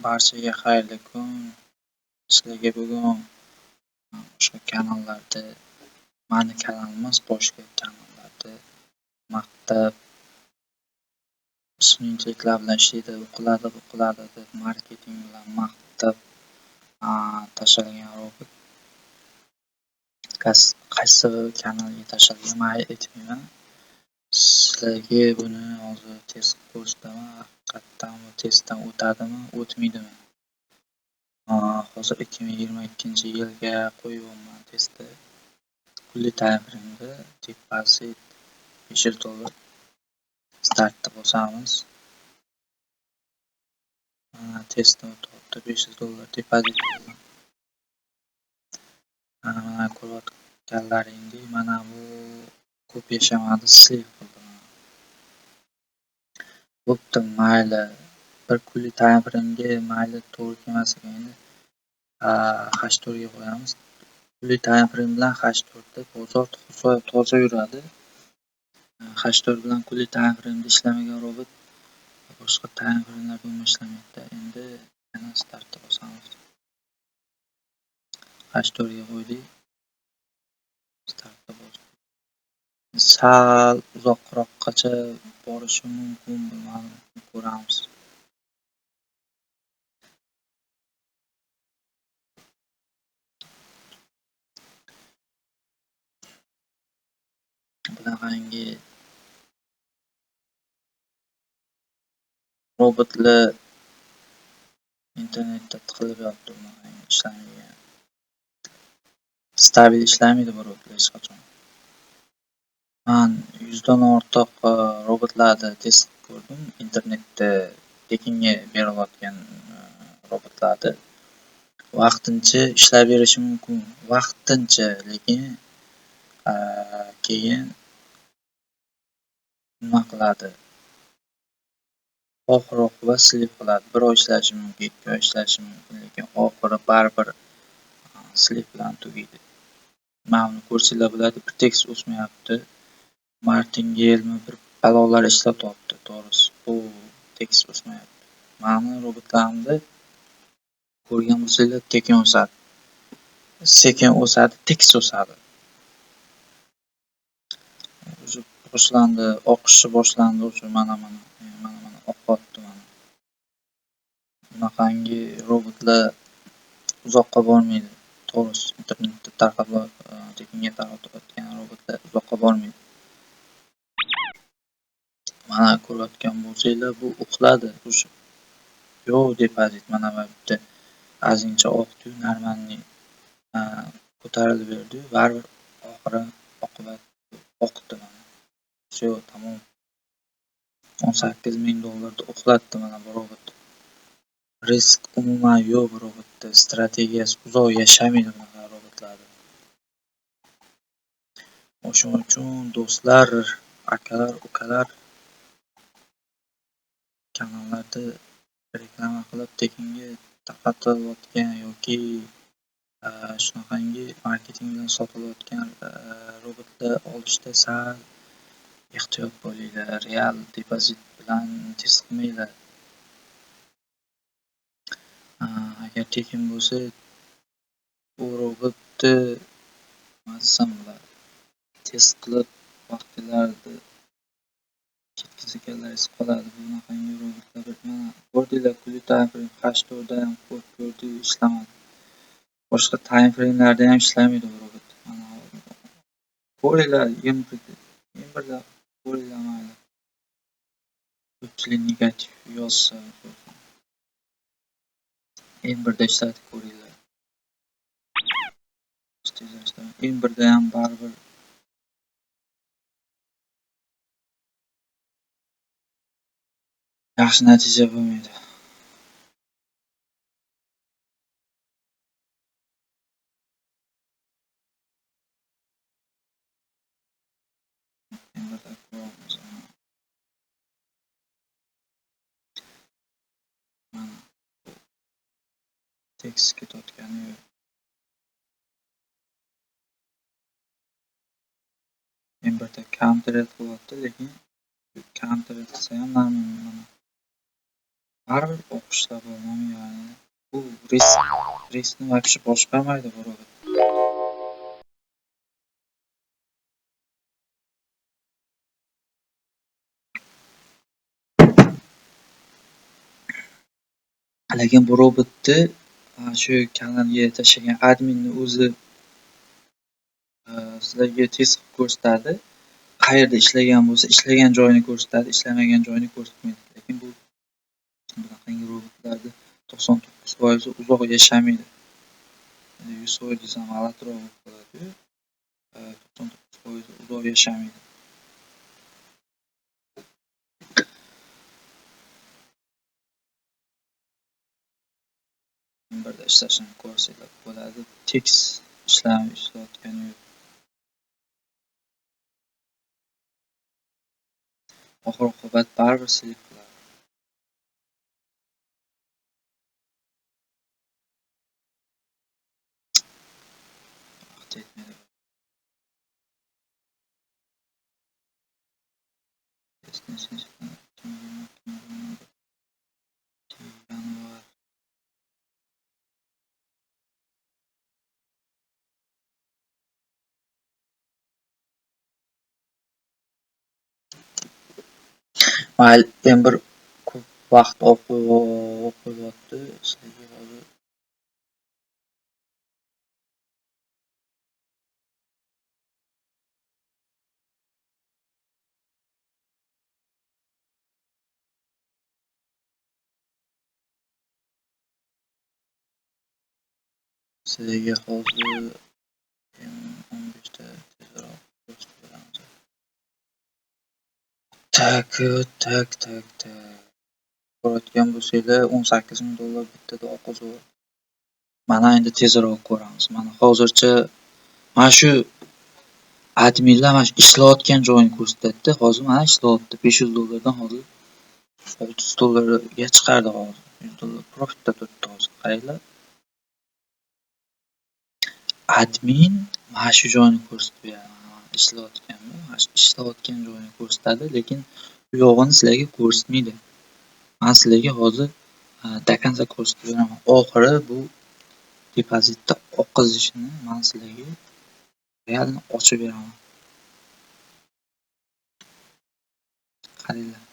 Barchaga xayrli kun. Sizlarga bugun o'sha kanallarda, mani kanal emas, boshqa kanallarda maqtab, sun'iy bilan ishlaydi, bu qiladi deb marketing bilan maqtab tashlagan robot qaysi kanalga tashlagan man aytmayman. Sizlarga buni hozir test qilib ko'rsataman. Haqiqatdan bu testdan o'tadimi, o'tmaydimi? Hozir 2022-yilga qo'yyapman testni. Pulli tayinfremda depozit $500 startda bosamiz. Testdan o'tyapti $500 depozit. Mana ko'rayotganlaringdek, mana bu ko'p yashamadi, seyv qildim. Bo'pti, mayli. Bir pulli tayinfremga mayli to'g'ri kelmasa endi H4 ga qo'yamiz. Pulli tayinfrem bilan H4da bozor toza yuradi. H4 bilan pulli tayinfremda ishlamagan robot boshqa tayinfremlar bilan ishlamaydi. Endi yana startda bosamiz. H4 ga qo'ydik. Startda bosdik. Sal uzoqroqgacha borishi mumkin, bilmadim, ko'ramiz. Bunaqangi robotlar internetda tiqilib yotibdi, ishlamaydi. Stabil ishlamaydi bu robotlar hech qachon. Men 100 dan ortiq robotlarni test qilib ko'rdim. Internetda tekinga berilayotgan robotlarni. Vaqtincha ishlab berishi mumkin. Vaqtincha, lekin keyin nima qiladi? Oxir-oqibat slip qiladi. 1 oy ishlashi mumkin, 2 oy ishlashi mumkin, lekin oxiri baribir slip bilan tugaydi. Mana buni ko'rsanglar bo'ladi, bir tekis o'smayapti. Martingale bir balolar ishlatyapti, to'g'risi. Bu tekis o'smayapti. Mani robotlarimda ko'rgan bo'lsanglar, tekin o'sadi. Sekin o'sadi, tekis o'sadi. Boshlandi, oqishi boshlandi o'sha mana oqyapti mana. Bunaqangi robotlar uzoqqa bormaydi. To'g'risi, internetda tarqalib, tekinga tarqatayotgan robotlar uzoqqa bormaydi. Mana ko'rayotgan bo'lsanglar, bu uxladi o'sha. Yo'q depozit, mana bu bitta ozgincha oqdi-yu, normalniy ko'tarilib berdi-yu, baribir oqibat oqdi mana. Всё, tamom. $18,000 uxlatdi mana bu robot. Risk umuman yo'q bu robotda. Strategiyasi uzoq yashamaydi bunaqa robotlarni. O'shuning uchun do'stlar, akalar, ukalar kanallarda reklama qilib tekinga tarqatilayotgan yoki shunaqangi marketing bilan sotilayotgan robotlar olishda sal ehtiyot bo'linglar. Real depozit bilan test qilmanglar. Agar tekin bo'lsa, bu robotni nima desam bo'ladi, test qilib vaqtingizni ketkazganlaringiz qoladi. Bunaqangi robotlar mana ko'rdinglar, pulli tayinfrem H4da ham ko'rdik, ishlamadi. Boshqa tayinfremlarda ham ishlamaydi bu robot. Mana ko'ringlar, 21da ko'ringlar mayli. Ko'pchilik negativ yozsa, M1da ishlatib ko'ringlar. 1da ham baribir yaxshi natija bo'lmaydi. Mana tekis ketayotgani yo'q. M1da counter qilyapti, lekin counter qilsa ham mana baribir o'qishda bo'lmam ya'ni. Bu riskni вообще boshqarmaydi bu robot. Lekin bu robotni shu kanalga tashlagan adminni o'zi sizlarga test qilib ko'rsatadi. Qayerda ishlagan bo'lsa, ishlagan joyini ko'rsatadi, ishlamagan joyini ko'rsatmaydi. Lekin bu bunaqangi robotlarni 99% uzoq yashamaydi. 100% desam g'alatiroq bo'ladi. 99% uzoq yashamaydi. Birda ishlashini ko'rsanglar bo'ladi. Tekst ishlayotgani yo'q. Oxir-oqibat baribir select qiladi. Vaqt yetmaydi. Mayli, men bir ko'p vaqt o'qiyapti. Sizlarga hozir sizlarga hozir 15 ta tezroq ko'rsatib beramiz. Tak. Ko'rayotgan bo'lsanglar $18,000 bittada oqizib. Mana endi tezroq ko'ramiz. Mana hozircha mana shu adminlar mana shu ishlayotgan joyini ko'rsatadi. Hozir mana ishlayapti. $500 dan hozir $600 ga chiqardi hozir. $100 profitda turibdi hozir. Qaranglar. Admin mana shu joyni ko'rsatib beradi. Mana shu ishlayotgan joyini ko'rsatadi, lekin bu yog'ini sizlarga ko'rsatmaydi. Men sizlarga hozir do konca ko'rsatib beraman. Oxiri bu depozitda oqizishini men sizlarga realni ochib beraman. Qaranglar.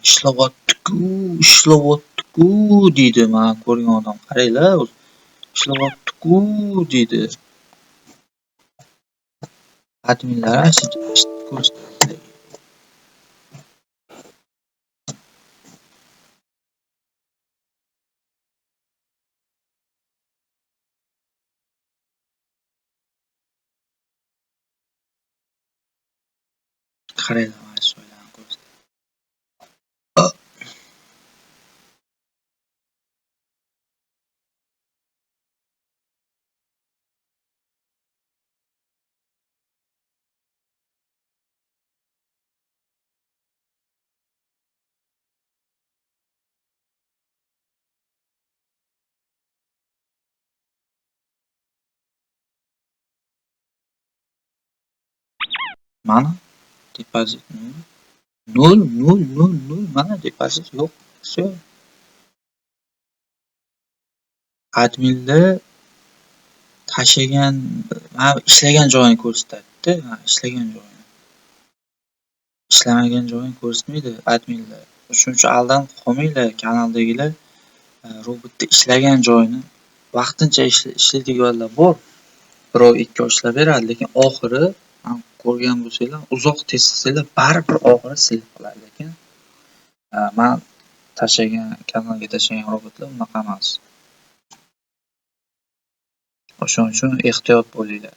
Ishlayapti-ku deydi. Mana ko'rgan odam. Qaranglar, ishlayapti-ku deydi. Adminlar ko'rsatadi. Qaranglar, mana shu joylarni ko'rsatadi. Mana depozit nol. Mana depozit yo'q. Всё. Adminlar tashlagan, mana ishlagan joyini ko'rsatadi. Mana ishlagan joyini. Ishlamagan joyini ko'rsatmaydi adminlar. Shuning uchun aldanib qolmanglar, kanaldagilar. Robotda ishlagan joyini vaqtincha ishlaydiganlar bor. 1-2 oy ishlab beradi, lekin oxiri ko'rgan bo'lsanglar, uzoq test qilsanglar baribir oxiri select qiladi. Lekin men kanalga tashlagan robotlar unaqa emas. O'shaning uchun ehtiyot bo'linglar.